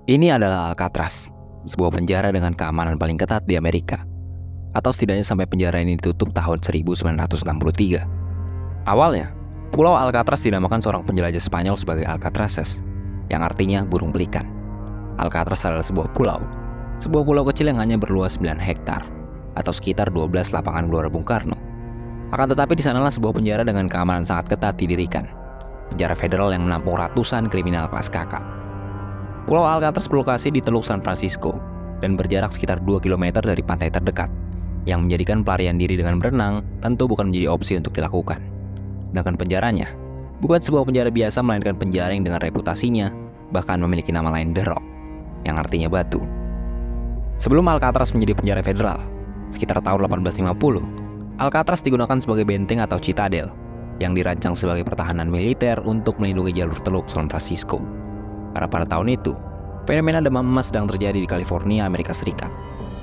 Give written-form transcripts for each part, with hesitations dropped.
Ini adalah Alcatraz, sebuah penjara dengan keamanan paling ketat di Amerika. Atau setidaknya sampai penjara ini ditutup tahun 1963. Awalnya, Pulau Alcatraz dinamakan seorang penjelajah Spanyol sebagai Alcatraces, yang artinya burung pelikan. Alcatraz adalah sebuah pulau kecil yang hanya berluas 9 hektar, atau sekitar 12 lapangan Gelora Bung Karno. Akan tetapi di sanalah sebuah penjara dengan keamanan sangat ketat didirikan. Penjara federal yang menampung ratusan kriminal kelas kakap. Pulau Alcatraz berlokasi di Teluk San Francisco dan berjarak sekitar 2 km dari pantai terdekat, yang menjadikan pelarian diri dengan berenang tentu bukan menjadi opsi untuk dilakukan. Sedangkan penjaranya bukan sebuah penjara biasa, melainkan penjara yang dengan reputasinya bahkan memiliki nama lain The Rock, yang artinya batu. Sebelum Alcatraz menjadi penjara federal, sekitar tahun 1850, Alcatraz digunakan sebagai benteng atau citadel yang dirancang sebagai pertahanan militer untuk melindungi jalur Teluk San Francisco. Karena pada tahun itu, fenomena demam emas sedang terjadi di California, Amerika Serikat,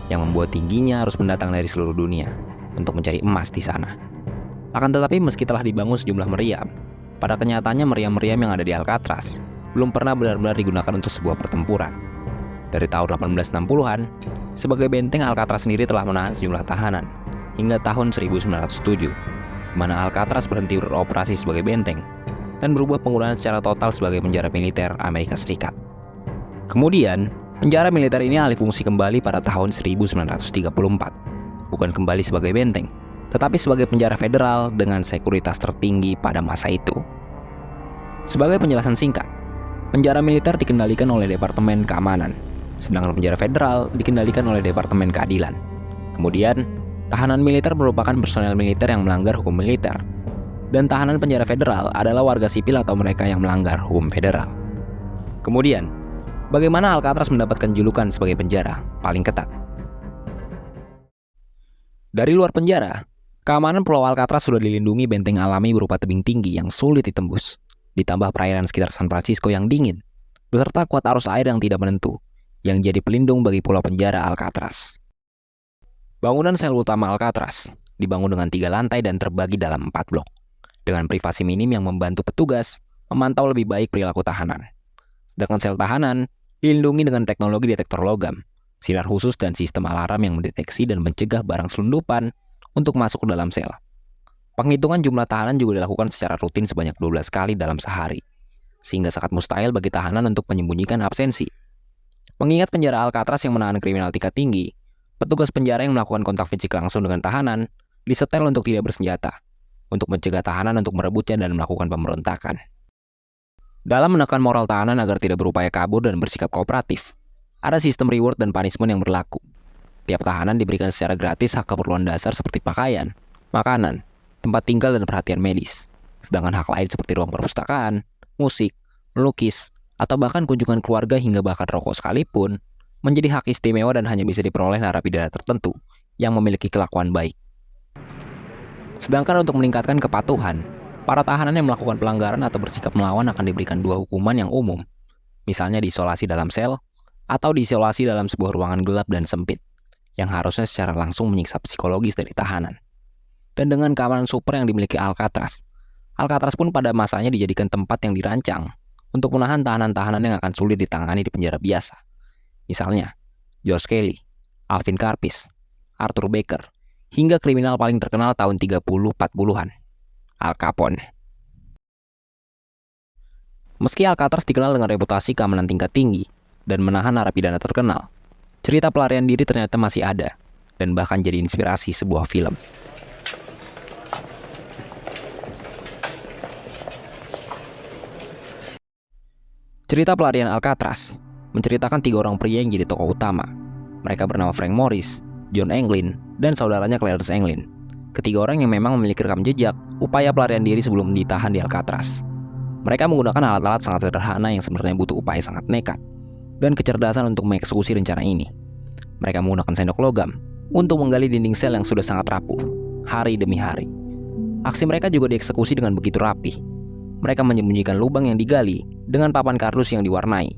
yang membuat tingginya harus mendatang dari seluruh dunia untuk mencari emas di sana. Akan tetapi meski telah dibangun sejumlah meriam, pada kenyataannya meriam-meriam yang ada di Alcatraz belum pernah benar-benar digunakan untuk sebuah pertempuran. Dari tahun 1860-an, sebagai benteng Alcatraz sendiri telah menahan sejumlah tahanan, hingga tahun 1907, di mana Alcatraz berhenti beroperasi sebagai benteng dan berubah penggunaan secara total sebagai penjara militer Amerika Serikat. Kemudian, penjara militer ini alih fungsi kembali pada tahun 1934, bukan kembali sebagai benteng, tetapi sebagai penjara federal dengan sekuritas tertinggi pada masa itu. Sebagai penjelasan singkat, penjara militer dikendalikan oleh Departemen Keamanan, sedangkan penjara federal dikendalikan oleh Departemen Keadilan. Kemudian, tahanan militer merupakan personel militer yang melanggar hukum militer, dan tahanan penjara federal adalah warga sipil atau mereka yang melanggar hukum federal. Kemudian, bagaimana Alcatraz mendapatkan julukan sebagai penjara paling ketat? Dari luar penjara, keamanan Pulau Alcatraz sudah dilindungi benteng alami berupa tebing tinggi yang sulit ditembus, ditambah perairan sekitar San Francisco yang dingin, beserta kuat arus air yang tidak menentu, yang jadi pelindung bagi pulau penjara Alcatraz. Bangunan sel utama Alcatraz dibangun dengan 3 lantai dan terbagi dalam 4 blok, dengan privasi minim yang membantu petugas memantau lebih baik perilaku tahanan. Sedangkan sel tahanan dilindungi dengan teknologi detektor logam, sinar khusus dan sistem alarm yang mendeteksi dan mencegah barang selundupan untuk masuk ke dalam sel. Penghitungan jumlah tahanan juga dilakukan secara rutin sebanyak 12 kali dalam sehari, sehingga sangat mustahil bagi tahanan untuk menyembunyikan absensi. Mengingat penjara Alcatraz yang menahan kriminal tingkat tinggi, petugas penjara yang melakukan kontak fisik langsung dengan tahanan disetel untuk tidak bersenjata, untuk mencegah tahanan untuk merebutnya dan melakukan pemberontakan. Dalam menekan moral tahanan agar tidak berupaya kabur dan bersikap kooperatif, ada sistem reward dan punishment yang berlaku. Tiap tahanan diberikan secara gratis hak keperluan dasar seperti pakaian, makanan, tempat tinggal dan perhatian medis. Sedangkan hak lain seperti ruang perpustakaan, musik, melukis, atau bahkan kunjungan keluarga hingga bahkan rokok sekalipun menjadi hak istimewa dan hanya bisa diperoleh narapidana tertentu yang memiliki kelakuan baik. Sedangkan untuk meningkatkan kepatuhan, para tahanan yang melakukan pelanggaran atau bersikap melawan akan diberikan 2 hukuman yang umum, misalnya diisolasi dalam sel atau diisolasi dalam sebuah ruangan gelap dan sempit, yang harusnya secara langsung menyiksa psikologis dari tahanan. Dan dengan keamanan super yang dimiliki Alcatraz, Alcatraz pun pada masanya dijadikan tempat yang dirancang untuk menahan tahanan-tahanan yang akan sulit ditangani di penjara biasa. Misalnya, George Kelly, Alvin Karpis, Arthur Baker, hingga kriminal paling terkenal tahun 30-40-an, Al Capone. Meski Alcatraz dikenal dengan reputasi keamanan tingkat tinggi dan menahan narapidana terkenal, cerita pelarian diri ternyata masih ada dan bahkan jadi inspirasi sebuah film. Cerita pelarian Alcatraz menceritakan 3 orang pria yang jadi tokoh utama. Mereka bernama Frank Morris, John Anglin, dan saudaranya Clarence Anglin. Ketiga orang yang memang memiliki rekam jejak upaya pelarian diri sebelum ditahan di Alcatraz. Mereka menggunakan alat-alat sangat sederhana yang sebenarnya butuh upaya sangat nekat dan kecerdasan untuk mengeksekusi rencana ini. Mereka menggunakan sendok logam untuk menggali dinding sel yang sudah sangat rapuh, hari demi hari. Aksi mereka juga dieksekusi dengan begitu rapi. Mereka menyembunyikan lubang yang digali dengan papan kardus yang diwarnai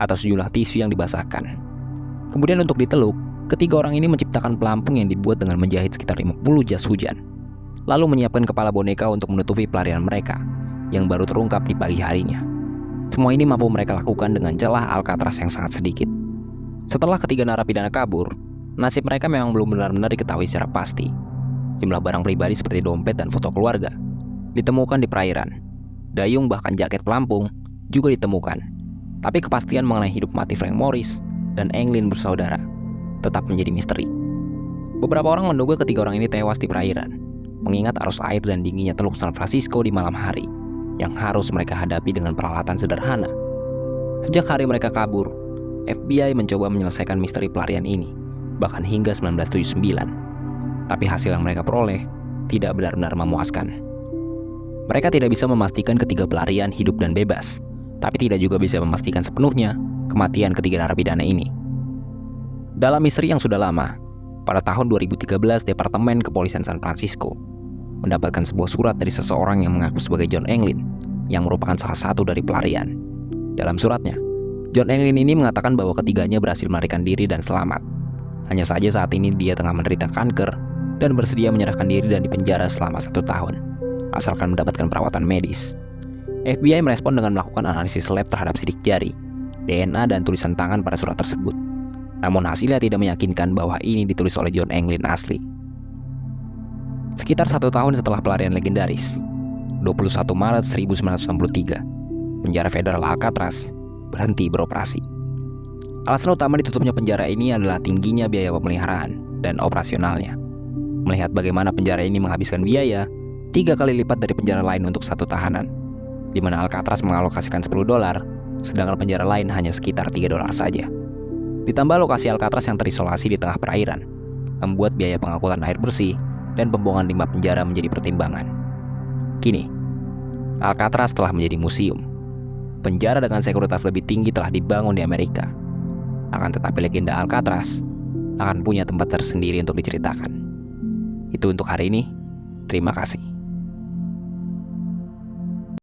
atau sejumlah tisu yang dibasahkan. Kemudian untuk diteluk, ketiga orang ini menciptakan pelampung yang dibuat dengan menjahit sekitar 50 jas hujan, lalu menyiapkan kepala boneka untuk menutupi pelarian mereka yang baru terungkap di pagi harinya. Semua ini mampu mereka lakukan dengan celah Alcatraz yang sangat sedikit. Setelah ketiga narapidana kabur, nasib mereka memang belum benar-benar diketahui secara pasti. Jumlah barang pribadi seperti dompet dan foto keluarga ditemukan di perairan. Dayung bahkan jaket pelampung juga ditemukan. Tapi kepastian mengenai hidup mati Frank Morris dan Englyn bersaudara tetap menjadi misteri. Beberapa orang menduga ketiga orang ini tewas di perairan, mengingat arus air dan dinginnya Teluk San Francisco di malam hari yang harus mereka hadapi dengan peralatan sederhana. Sejak hari mereka kabur, FBI mencoba menyelesaikan misteri pelarian ini, bahkan hingga 1979. Tapi hasil yang mereka peroleh tidak benar-benar memuaskan. Mereka tidak bisa memastikan ketiga pelarian hidup dan bebas, tapi tidak juga bisa memastikan sepenuhnya kematian ketiga narapidana ini. Dalam misteri yang sudah lama, pada tahun 2013 Departemen Kepolisian San Francisco mendapatkan sebuah surat dari seseorang yang mengaku sebagai John Englyn, yang merupakan salah satu dari pelarian. Dalam suratnya, John Englyn ini mengatakan bahwa ketiganya berhasil melarikan diri dan selamat. Hanya saja saat ini dia tengah menderita kanker dan bersedia menyerahkan diri dan dipenjara selama 1 tahun, asalkan mendapatkan perawatan medis. FBI merespon dengan melakukan analisis lab terhadap sidik jari, DNA dan tulisan tangan pada surat tersebut. Namun hasilnya tidak meyakinkan bahwa ini ditulis oleh John Englyn asli. Sekitar 1 tahun setelah pelarian legendaris, 21 Maret 1963, penjara federal Alcatraz berhenti beroperasi. Alasan utama ditutupnya penjara ini adalah tingginya biaya pemeliharaan dan operasionalnya. Melihat bagaimana penjara ini menghabiskan biaya 3 kali lipat dari penjara lain untuk satu tahanan, di mana Alcatraz mengalokasikan $10, sedangkan penjara lain hanya sekitar $3 saja. Ditambah lokasi Alcatraz yang terisolasi di tengah perairan, membuat biaya pengangkutan air bersih dan pembuangan limbah penjara menjadi pertimbangan. Kini, Alcatraz telah menjadi museum. Penjara dengan sekuritas lebih tinggi telah dibangun di Amerika. Akan tetapi legenda Alcatraz akan punya tempat tersendiri untuk diceritakan. Itu untuk hari ini. Terima kasih.